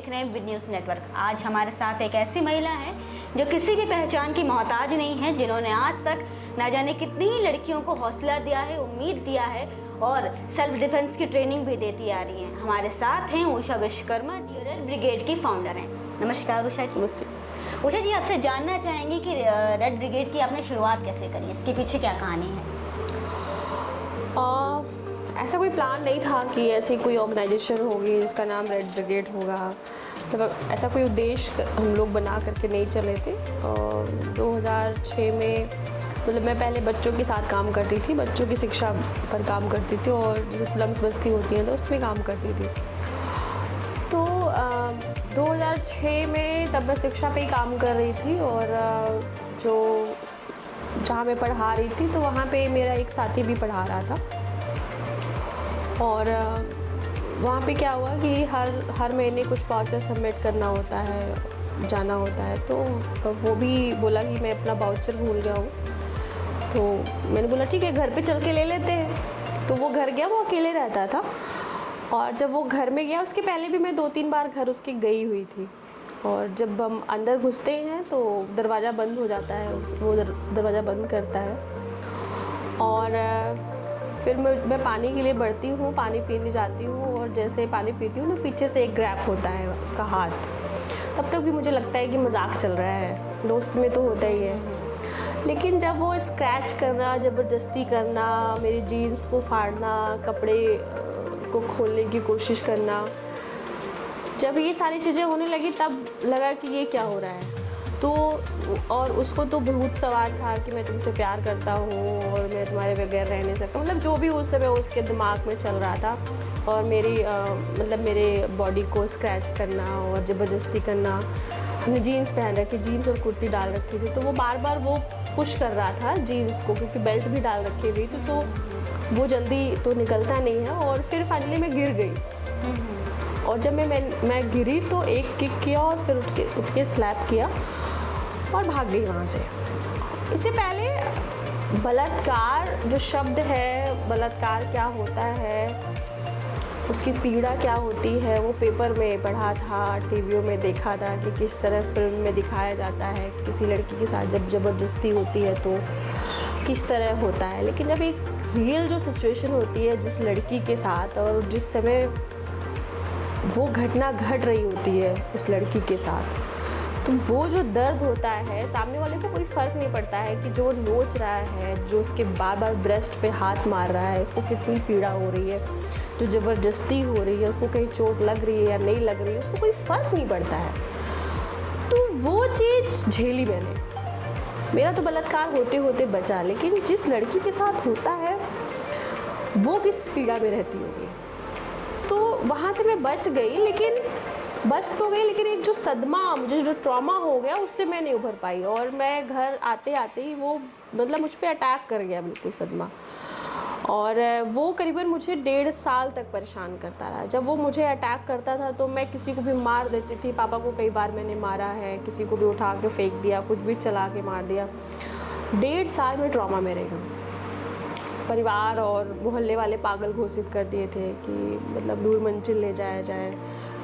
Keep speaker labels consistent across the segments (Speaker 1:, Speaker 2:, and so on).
Speaker 1: देख रहे हैं विद न्यूज़ नेटवर्क। आज हमारे साथ एक ऐसी महिला है जो किसी भी पहचान की मोहताज नहीं है, जिन्होंने आज तक ना जाने कितनी ही लड़कियों को हौसला दिया है, उम्मीद दिया है और सेल्फ डिफेंस की ट्रेनिंग भी देती आ रही हैं। हमारे साथ हैं उषा विश्वकर्मा जी, रेड ब्रिगेड की फाउंडर हैं। नमस्कार उषा जी।
Speaker 2: नमस्ते।
Speaker 1: उषा जी, आपसे जानना चाहेंगे कि रेड ब्रिगेड की आपने शुरुआत कैसे करी, इसके पीछे क्या कहानी है?
Speaker 2: ऐसा कोई प्लान नहीं था कि ऐसी कोई ऑर्गेनाइजेशन होगी जिसका नाम रेड ब्रिगेड होगा। मतलब ऐसा कोई उद्देश्य हम लोग बना करके नहीं चले थे। और 2006 में मतलब मैं पहले बच्चों के साथ काम करती थी, बच्चों की शिक्षा पर काम करती थी और जैसे स्लम्स बस्ती होती हैं तो उसमें काम करती थी। तो 2006 में तब मैं शिक्षा पे ही काम कर रही थी और जहाँ मैं पढ़ा रही थी तो वहाँ पे मेरा एक साथी भी पढ़ा रहा था। और वहाँ पे क्या हुआ कि हर महीने कुछ वाउचर सबमिट करना होता है, जाना होता है। तो वो भी बोला कि मैं अपना वाउचर भूल गया हूँ। तो मैंने बोला ठीक है, घर पे चल के ले लेते हैं। तो वो घर गया, वो अकेले रहता था। और जब वो घर में गया, उसके पहले भी मैं 2-3 बार घर उसके गई हुई थी। और जब हम अंदर घुसते हैं तो दरवाज़ा बंद हो जाता है, वो दरवाज़ा बंद करता है। और फिर मैं पानी के लिए बढ़ती हूँ, पानी पीने जाती हूँ और जैसे पानी पीती हूँ तो पीछे से एक ग्रैब होता है उसका हाथ। तब तक भी मुझे लगता है कि मजाक चल रहा है, दोस्त में तो होता ही है। लेकिन जब वो स्क्रैच करना, ज़बरदस्ती करना, मेरी जीन्स को फाड़ना, कपड़े को खोलने की कोशिश करना, जब ये सारी चीज़ें होने लगी तब लगा कि ये क्या हो रहा है। तो और उसको तो भूत सवार था कि मैं तुमसे प्यार करता हूँ और मैं तुम्हारे बगैर रह नहीं सकता। मतलब जो भी उस समय उसके दिमाग में चल रहा था। और मेरे बॉडी को स्क्रैच करना और ज़बरदस्ती करना। हमने जीन्स पहन रखी, जीन्स और कुर्ती डाल रखी थी, तो वो बार बार वो पुश कर रहा था जीन्स को, क्योंकि बेल्ट भी डाल रखी हुई थी तो वो जल्दी तो निकलता नहीं है। और फिर फाइनली मैं गिर गई। और जब मैं गिरी तो एक किक किया और फिर उठ के स्लैप किया और भाग गई वहाँ से। इससे पहले बलात्कार जो शब्द है, बलात्कार क्या होता है, उसकी पीड़ा क्या होती है, वो पेपर में पढ़ा था, टीवियों में देखा था कि किस तरह फिल्म में दिखाया जाता है कि किसी लड़की के साथ जब ज़बरदस्ती होती है तो किस तरह होता है। लेकिन जब एक रियल जो सिचुएशन होती है जिस लड़की के साथ और जिस समय वो घटना घट रही होती है उस लड़की के साथ, तो वो जो दर्द होता है, सामने वाले को कोई फ़र्क नहीं पड़ता है कि जो नोच रहा है, जो उसके बार बार ब्रेस्ट पे हाथ मार रहा है, उसको कितनी पीड़ा हो रही है, जो ज़बरदस्ती हो रही है, उसको कहीं चोट लग रही है या नहीं लग रही है, उसको कोई फ़र्क नहीं पड़ता है। तो वो चीज़ झेली मैंने। मेरा तो बलात्कार होते होते बचा, लेकिन जिस लड़की के साथ होता है वो किस पीड़ा में रहती होगी। तो वहाँ से मैं बच तो गई, लेकिन एक जो सदमा, मुझे जो ट्रॉमा हो गया उससे मैं नहीं उभर पाई। और मैं घर आते आते ही वो मतलब मुझ पे अटैक कर गया, बिल्कुल सदमा। और वो करीबन मुझे 1.5 साल तक परेशान करता रहा। जब वो मुझे अटैक करता था तो मैं किसी को भी मार देती थी। पापा को कई बार मैंने मारा है, किसी को भी उठा के फेंक दिया, कुछ भी चला के मार दिया। 1.5 साल में ट्रॉमा में रही हूँ। परिवार और मोहल्ले वाले पागल घोषित कर दिए थे कि मतलब दूर मंजिल ले जाया जाए।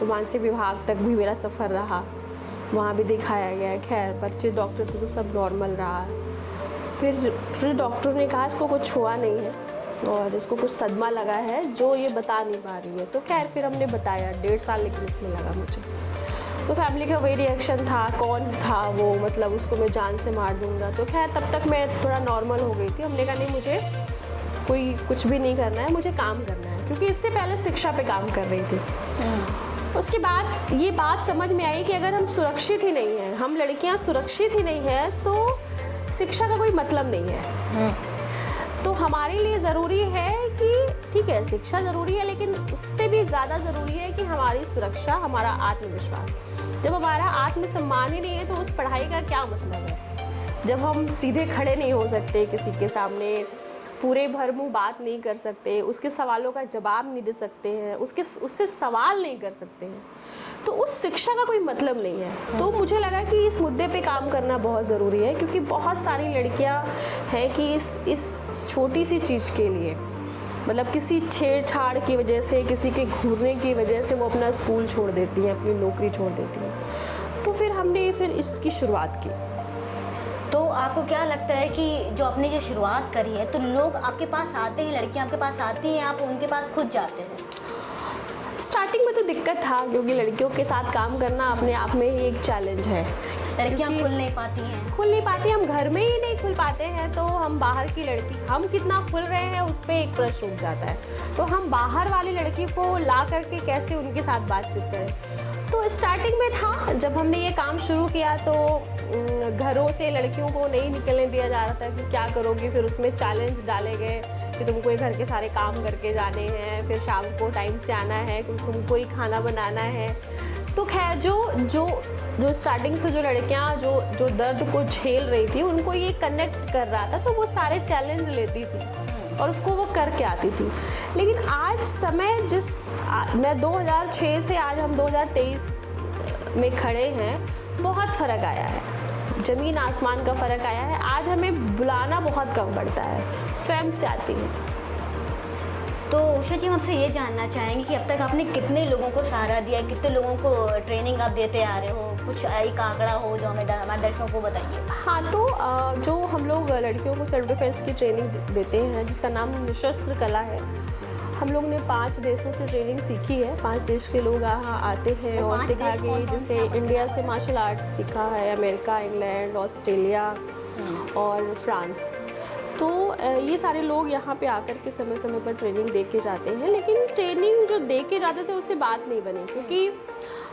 Speaker 2: तो मानसिक विभाग तक भी मेरा सफ़र रहा, वहाँ भी दिखाया गया। खैर पर्चे डॉक्टर थे तो सब नॉर्मल रहा। फिर डॉक्टर ने कहा इसको कुछ हुआ नहीं है और इसको कुछ सदमा लगा है जो ये बता नहीं पा रही है। तो खैर फिर हमने बताया, 1.5 साल लेकिन इसमें लगा मुझे। तो फैमिली का वही रिएक्शन था, कौन था वो, मतलब उसको मैं जान से मार दूँगा। तो खैर तब तक मैं थोड़ा नॉर्मल हो गई थी। हमने कहा नहीं, मुझे कोई कुछ भी नहीं करना है, मुझे काम करना है, क्योंकि इससे पहले शिक्षा पे काम कर रही थी। उसके बाद ये बात समझ में आई कि अगर हम सुरक्षित ही नहीं हैं, हम लड़कियां सुरक्षित ही नहीं हैं, तो शिक्षा का कोई मतलब नहीं है। तो हमारे लिए ज़रूरी है कि ठीक है शिक्षा ज़रूरी है, लेकिन उससे भी ज़्यादा ज़रूरी है कि हमारी सुरक्षा, हमारा आत्मविश्वास। जब हमारा आत्मसम्मान ही नहीं है तो उस पढ़ाई का क्या मतलब है। जब हम सीधे खड़े नहीं हो सकते किसी के सामने, पूरे भर मुँह बात नहीं कर सकते, उसके सवालों का जवाब नहीं दे सकते हैं, उससे सवाल नहीं कर सकते हैं, तो उस शिक्षा का कोई मतलब नहीं है। तो मुझे लगा कि इस मुद्दे पे काम करना बहुत ज़रूरी है, क्योंकि बहुत सारी लड़कियां हैं कि इस छोटी सी चीज़ के लिए मतलब किसी छेड़छाड़ की वजह से, किसी के घूरने की वजह से वो अपना स्कूल छोड़ देती हैं, अपनी नौकरी छोड़ देती हैं। तो फिर हमने फिर इसकी शुरुआत की।
Speaker 1: तो आपको क्या लगता है कि जो आपने जो शुरुआत करी है, तो लोग आपके पास आते हैं, लड़कियां आपके पास आती हैं, आप उनके पास खुद जाते हो?
Speaker 2: स्टार्टिंग में तो दिक्कत था, क्योंकि लड़कियों के साथ काम करना अपने आप में ही एक चैलेंज है।
Speaker 1: लड़कियां खुल नहीं पाती हैं,
Speaker 2: हम घर में ही नहीं खुल पाते हैं, तो हम बाहर की लड़की, हम कितना खुल रहे हैं उस पर एक प्रश्न उठ जाता है। तो हम बाहर वाली लड़की को ला करके कैसे उनके साथ बातचीत करें। तो स्टार्टिंग में था, जब हमने ये काम शुरू किया तो घरों से लड़कियों को नहीं निकलने दिया जा रहा था कि क्या करोगी। फिर उसमें चैलेंज डाले गए कि तुमको ये घर के सारे काम करके जाने हैं, फिर शाम को टाइम से आना है, तुमको ही खाना बनाना है। तो खैर जो स्टार्टिंग से जो लड़कियां जो दर्द को झेल रही थी, उनको ये कनेक्ट कर रहा था, तो वो सारे चैलेंज लेती थी और उसको वो करके आती थी। लेकिन आज समय मैं 2006 से आज हम 2023 में खड़े हैं, बहुत फ़र्क आया है, ज़मीन आसमान का फ़र्क आया है। आज हमें बुलाना बहुत कम पड़ता है, स्वयं से आती है।
Speaker 1: तो उषा जी, हम आपसे ये जानना चाहेंगे कि अब तक आपने कितने लोगों को सहारा दिया, कितने लोगों को ट्रेनिंग आप देते आ रहे हो? कुछ एक आंकड़ा हो जो हमारे दर्शकों को बताइए।
Speaker 2: हाँ, तो जो हम लोग लड़कियों को सेल्फ डिफेंस की ट्रेनिंग देते हैं, जिसका नाम निशस्त्र कला है, हम लोग ने 5 देशों से ट्रेनिंग सीखी है। 5 देश के लोग यहाँ आते हैं और सिखा के, जैसे इंडिया से मार्शल आर्ट सीखा है, अमेरिका, इंग्लैंड, ऑस्ट्रेलिया और फ्रांस। तो ये सारे लोग यहाँ पे आकर के समय समय पर ट्रेनिंग दे के जाते हैं। लेकिन ट्रेनिंग जो दे के जाते थे उससे बात नहीं बनी, क्योंकि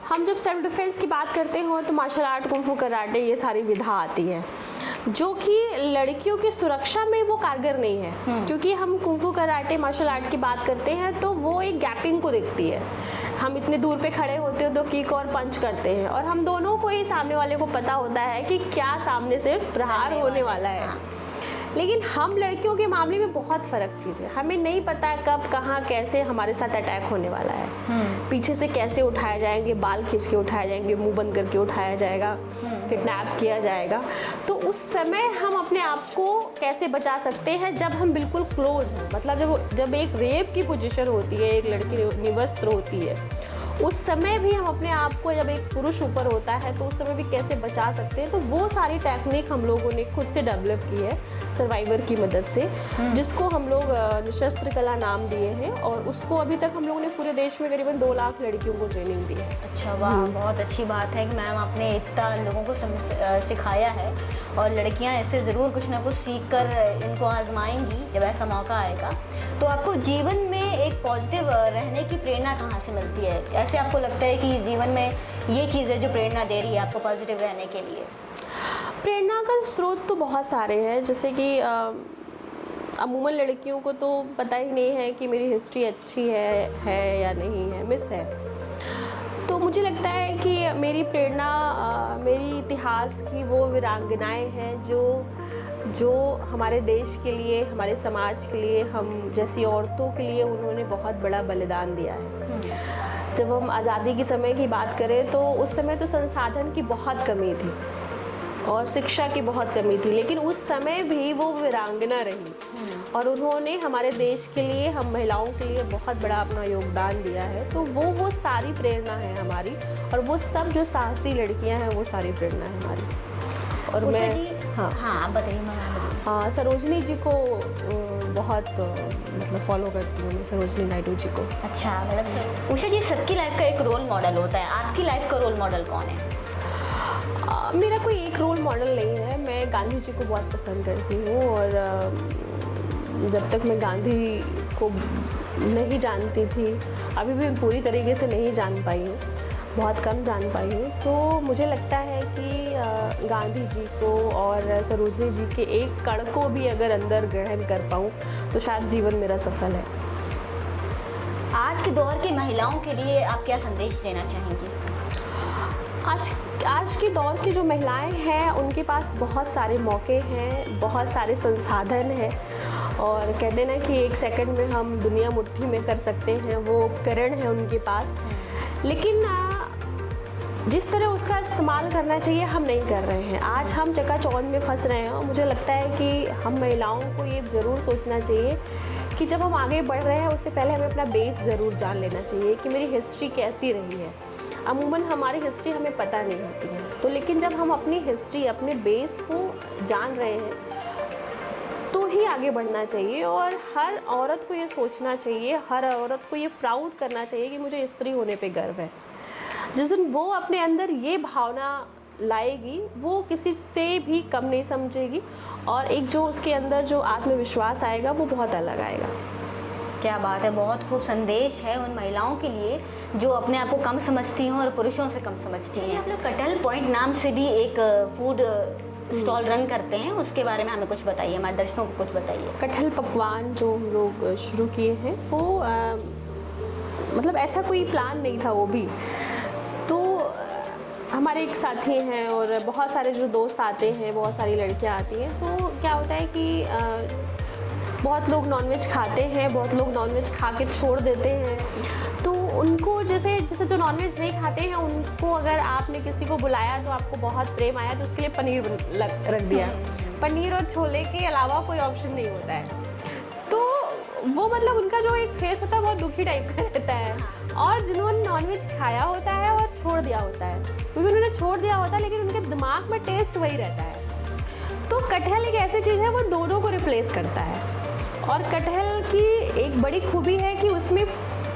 Speaker 2: हम जब सेल्फ डिफेंस की बात करते हो तो मार्शल आर्ट, कुंफू, कराटे, ये सारी विधा आती है जो कि लड़कियों की सुरक्षा में वो कारगर नहीं है। क्योंकि हम कुंफू, कराटे, मार्शल आर्ट की बात करते हैं तो वो एक गैपिंग को देखती है। हम इतने दूर पे खड़े होते हैं तो किक और पंच करते हैं, और हम दोनों को ही सामने वाले को पता होता है कि क्या सामने से प्रहार होने वाला है। लेकिन हम लड़कियों के मामले में बहुत फ़र्क चीज़ है, हमें नहीं पता कब, कहाँ, कैसे हमारे साथ अटैक होने वाला है। पीछे से कैसे उठाए जाएंगे, बाल खींच के उठाए जाएंगे, मुंह बंद करके उठाया जाएगा, किडनैप किया जाएगा। तो उस समय हम अपने आप को कैसे बचा सकते हैं, जब हम बिल्कुल क्लोज हैं। मतलब जब एक रेप की पोजीशन होती है, एक लड़की निवस्त्र होती है, उस समय भी हम अपने आप को, जब एक पुरुष ऊपर होता है तो उस समय भी कैसे बचा सकते हैं। तो वो सारी टेक्निक हम लोगों ने खुद से डेवलप की है सर्वाइवर की मदद से, जिसको हम लोग निशस्त्र कला नाम दिए हैं, और उसको अभी तक हम लोगों ने पूरे देश में करीबन 2 लाख लड़कियों को ट्रेनिंग दी है।
Speaker 1: अच्छा, वाह, बहुत अच्छी बात है कि मैम आपने इतना लोगों को सिखाया है, और लड़कियां इससे ज़रूर कुछ ना कुछ सीख कर इनको आजमाएंगी जब ऐसा मौका आएगा। तो आपको जीवन में एक पॉजिटिव रहने की प्रेरणा कहाँ से मिलती है? ऐसे आपको लगता है कि जीवन में ये चीज़ है जो प्रेरणा दे रही है आपको पॉजिटिव रहने के लिए?
Speaker 2: प्रेरणा का स्रोत तो बहुत सारे हैं, जैसे कि अमूमन लड़कियों को तो पता ही नहीं है कि मेरी हिस्ट्री अच्छी है या नहीं है, मिस है। तो मुझे लगता है कि मेरी प्रेरणा मेरी इतिहास की वो वीरांगनाएं हैं जो हमारे देश के लिए, हमारे समाज के लिए, हम जैसी औरतों के लिए उन्होंने बहुत बड़ा बलिदान दिया है। जब हम आज़ादी के समय की बात करें तो उस समय तो संसाधन की बहुत कमी थी और शिक्षा की बहुत कमी थी, लेकिन उस समय भी वो वीरांगना रही और उन्होंने हमारे देश के लिए, हम महिलाओं के लिए बहुत बड़ा अपना योगदान दिया है। तो वो सारी प्रेरणा है हमारी, और वो सब जो साहसी लड़कियां हैं वो सारी प्रेरणा है हमारी। और मैं
Speaker 1: हाँ, आप बताइए मैम।
Speaker 2: हाँ, सरोजनी जी को बहुत मतलब फॉलो करती हूँ मैं, सरोजनी नायडू जी को।
Speaker 1: अच्छा, मतलब उषा जी, सबकी लाइफ का एक रोल मॉडल होता है, आपकी लाइफ का रोल मॉडल कौन है?
Speaker 2: मेरा कोई एक रोल मॉडल नहीं है, मैं गांधी जी को बहुत पसंद करती हूँ, और जब तक मैं गांधी को नहीं जानती थी, अभी भी पूरी तरीके से नहीं जान पाई हूँ, बहुत कम जान पाई हूँ, तो मुझे लगता है कि गांधी जी को और सरोजनी जी के एक कण को भी अगर अंदर ग्रहण कर पाऊँ तो शायद जीवन मेरा सफल है।
Speaker 1: आज के दौर की महिलाओं के लिए आप क्या संदेश देना चाहेंगी?
Speaker 2: आज के दौर की जो महिलाएं हैं उनके पास बहुत सारे मौके हैं, बहुत सारे संसाधन हैं, और कहते हैं ना कि एक सेकंड में हम दुनिया मुट्ठी में कर सकते हैं, वो उपकरण है उनके पास, लेकिन जिस तरह उसका इस्तेमाल करना चाहिए हम नहीं कर रहे हैं। आज हम चकाचौंध में फंस रहे हैं, और मुझे लगता है कि हम महिलाओं को ये ज़रूर सोचना चाहिए कि जब हम आगे बढ़ रहे हैं उससे पहले हमें अपना बेस ज़रूर जान लेना चाहिए कि मेरी हिस्ट्री कैसी रही है। अमूमन हमारी हिस्ट्री हमें पता नहीं होती है, तो लेकिन जब हम अपनी हिस्ट्री, अपने बेस को जान रहे हैं तो ही आगे बढ़ना चाहिए। और हर औरत को ये सोचना चाहिए, हर औरत को ये प्राउड करना चाहिए कि मुझे स्त्री होने पे गर्व है। जिस दिन वो अपने अंदर ये भावना लाएगी वो किसी से भी कम नहीं समझेगी, और एक जो उसके अंदर जो आत्मविश्वास आएगा वो बहुत अलग आएगा।
Speaker 1: क्या बात है, बहुत खूब संदेश है उन महिलाओं के लिए जो अपने आप को कम समझती हैं और पुरुषों से कम समझती हैं। आप लोग कटहल पॉइंट नाम से भी एक फूड स्टॉल रन करते हैं, उसके बारे में हमें कुछ बताइए, हमारे दर्शकों को कुछ बताइए।
Speaker 2: कटहल पकवान जो हम लोग शुरू किए हैं वो मतलब ऐसा कोई प्लान नहीं था, वो भी तो हमारे एक साथी हैं और बहुत सारे जो दोस्त आते हैं, बहुत सारी लड़कियां आती हैं। तो क्या होता है कि बहुत लोग नॉनवेज खाते हैं, बहुत लोग नॉनवेज खा के छोड़ देते हैं। तो उनको जैसे जो नॉनवेज नहीं खाते हैं उनको अगर आपने किसी को बुलाया तो आपको बहुत प्रेम आया तो उसके लिए पनीर रख दिया। पनीर और छोले के अलावा कोई ऑप्शन नहीं होता है। तो वो मतलब उनका जो एक फेस होता है बहुत दुखी टाइप का रहता है। और जिन्होंने नॉनवेज खाया होता है और छोड़ दिया होता है, क्योंकि उन्होंने छोड़ दिया होता है लेकिन उनके दिमाग में टेस्ट वही रहता है। तो कटहल एक ऐसी चीज़ है वो दोनों को रिप्लेस करता है। और कटहल की एक बड़ी खूबी है कि उसमें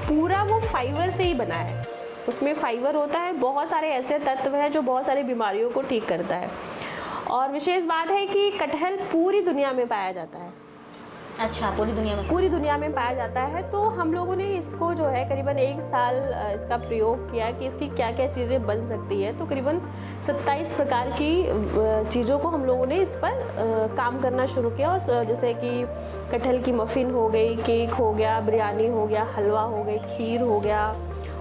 Speaker 2: पूरा वो फाइबर से ही बना है। उसमें फाइबर होता है, बहुत सारे ऐसे तत्व हैं जो बहुत सारी बीमारियों को ठीक करता है। और विशेष बात है कि कटहल पूरी दुनिया में पाया जाता है।
Speaker 1: अच्छा, पूरी दुनिया में
Speaker 2: पाया जाता है। तो हम लोगों ने इसको जो है करीबन 1 साल इसका प्रयोग किया कि इसकी क्या क्या चीज़ें बन सकती है। तो करीबन 27 प्रकार की चीज़ों को हम लोगों ने इस पर काम करना शुरू किया। और जैसे कि कटहल की मफ़िन हो गई, केक हो गया, बिरयानी हो गया, हलवा हो गई, खीर हो गया।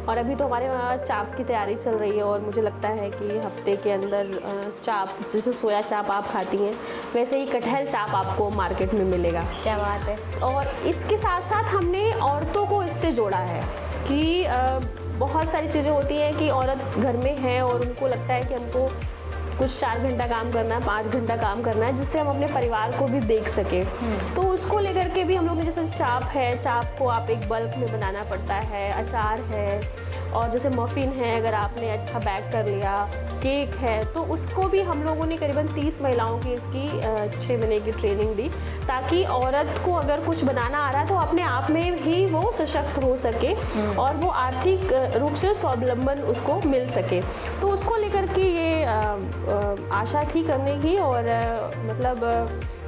Speaker 2: और अभी तो हमारे वहाँ चाप की तैयारी चल रही है और मुझे लगता है कि हफ्ते के अंदर चाप, जैसे सोया चाप आप खाती हैं वैसे ही कटहल चाप आपको मार्केट में मिलेगा।
Speaker 1: क्या बात है।
Speaker 2: और इसके साथ साथ हमने औरतों को इससे जोड़ा है कि बहुत सारी चीज़ें होती हैं कि औरत घर में है और उनको लगता है कि हमको कुछ 4 घंटा काम करना है, 5 घंटा काम करना है, जिससे हम अपने परिवार को भी देख सकें। तो उसको लेकर के भी हम लोग ने, जैसे चाप है, चाप को आप एक बल्क में बनाना पड़ता है, अचार है, और जैसे मफ़िन है अगर आपने अच्छा बैक कर लिया, केक है, तो उसको भी हम लोगों ने करीबन 30 महिलाओं की इसकी 6 महीने की ट्रेनिंग दी, ताकि औरत को अगर कुछ बनाना आ रहा है तो अपने आप में ही वो सशक्त हो सके और वो आर्थिक रूप से स्वावलंबन उसको मिल सके। तो उसको लेकर के ये आशा थी करने की। और मतलब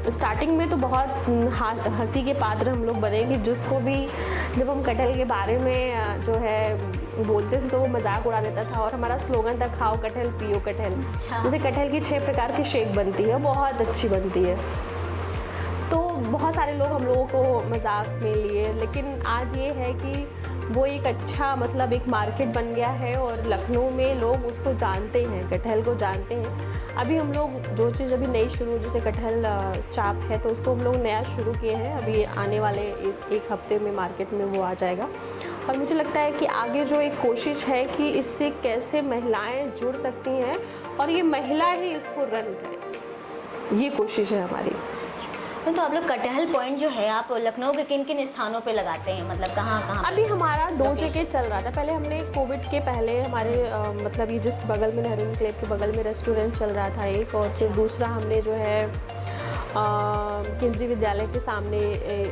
Speaker 2: स्टार्टिंग में तो बहुत हंसी के पात्र हम लोग बने कि जिसको भी जब हम कटहल के बारे में जो है बोलते थे तो वो मजाक उड़ा देता था। और हमारा स्लोगन था, खाओ कटहल पियो कटहल। जैसे कटहल की 6 प्रकार की शेक बनती है, बहुत अच्छी बनती है। तो बहुत सारे लोग हम लोगों को मजाक में लिए, लेकिन आज ये है कि वो एक अच्छा मतलब एक मार्केट बन गया है और लखनऊ में लोग उसको जानते हैं, कटहल को जानते हैं। अभी हम लोग जो चीज़ अभी नई शुरू, जैसे कटहल चाप है, तो उसको हम लोग नया शुरू किए हैं। अभी आने वाले एक हफ्ते में मार्केट में वो आ जाएगा। और मुझे लगता है कि आगे जो एक कोशिश है कि इससे कैसे महिलाएं जुड़ सकती हैं और ये महिला ही इसको रन करे, ये कोशिश है हमारी।
Speaker 1: तो आप लोग कटहल पॉइंट जो है आप लखनऊ के किन किन स्थानों पे लगाते हैं, मतलब कहाँ कहाँ?
Speaker 2: अभी हमारा 2 जगह चल रहा था। पहले हमने कोविड के पहले हमारे मतलब ये जिस बगल में नेहरू क्लब के बगल में रेस्टोरेंट चल रहा था एक, और फिर दूसरा हमने जो है केंद्रीय विद्यालय के सामने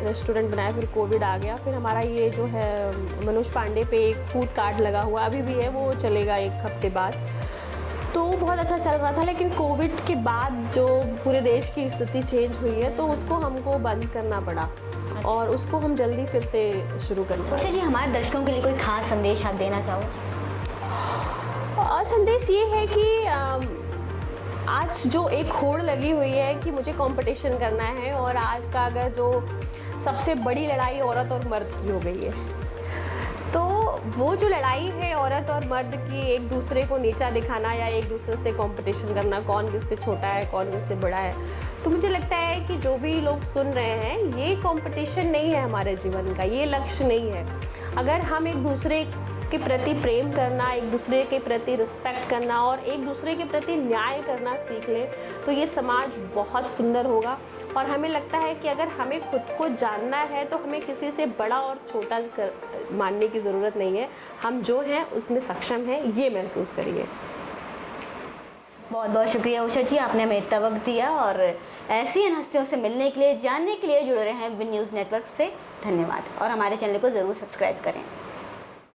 Speaker 2: रेस्टोरेंट बनाया। फिर कोविड आ गया, फिर हमारा ये जो है मनोज पांडे पे एक फूड कार्ट लगा हुआ अभी भी है, वो चलेगा 1 हफ्ते बाद। तो बहुत अच्छा चल रहा था, लेकिन कोविड के बाद जो पूरे देश की स्थिति चेंज हुई है तो उसको हमको बंद करना पड़ा और उसको हम जल्दी फिर से शुरू करना।
Speaker 1: उषा जी, हमारे दर्शकों के लिए कोई खास संदेश आप देना चाहो?
Speaker 2: संदेश ये है कि आज जो एक होड़ लगी हुई है कि मुझे कंपटीशन करना है, और आज का अगर जो सबसे बड़ी लड़ाई औरत और मर्द की हो गई है, तो वो जो लड़ाई है औरत और मर्द की, एक दूसरे को नीचा दिखाना या एक दूसरे से कंपटीशन करना, कौन किससे छोटा है कौन किससे बड़ा है, तो मुझे लगता है कि जो भी लोग सुन रहे हैं, ये कंपटीशन नहीं है हमारे जीवन का, ये लक्ष्य नहीं है। अगर हम एक दूसरे के प्रति प्रेम करना, एक दूसरे के प्रति रिस्पेक्ट करना और एक दूसरे के प्रति न्याय करना सीख लें तो ये समाज बहुत सुंदर होगा। और हमें लगता है कि अगर हमें खुद को जानना है तो हमें किसी से बड़ा और छोटा मानने की ज़रूरत नहीं है। हम जो हैं उसमें सक्षम हैं, ये महसूस करिए।
Speaker 1: बहुत बहुत शुक्रिया उषा जी, आपने हमें इतना वक्त दिया और ऐसी इन हस्तियों से मिलने के लिए, जानने के लिए जुड़े रहे हैं विन न्यूज़ नेटवर्क से। धन्यवाद और हमारे चैनल को ज़रूर सब्सक्राइब करें।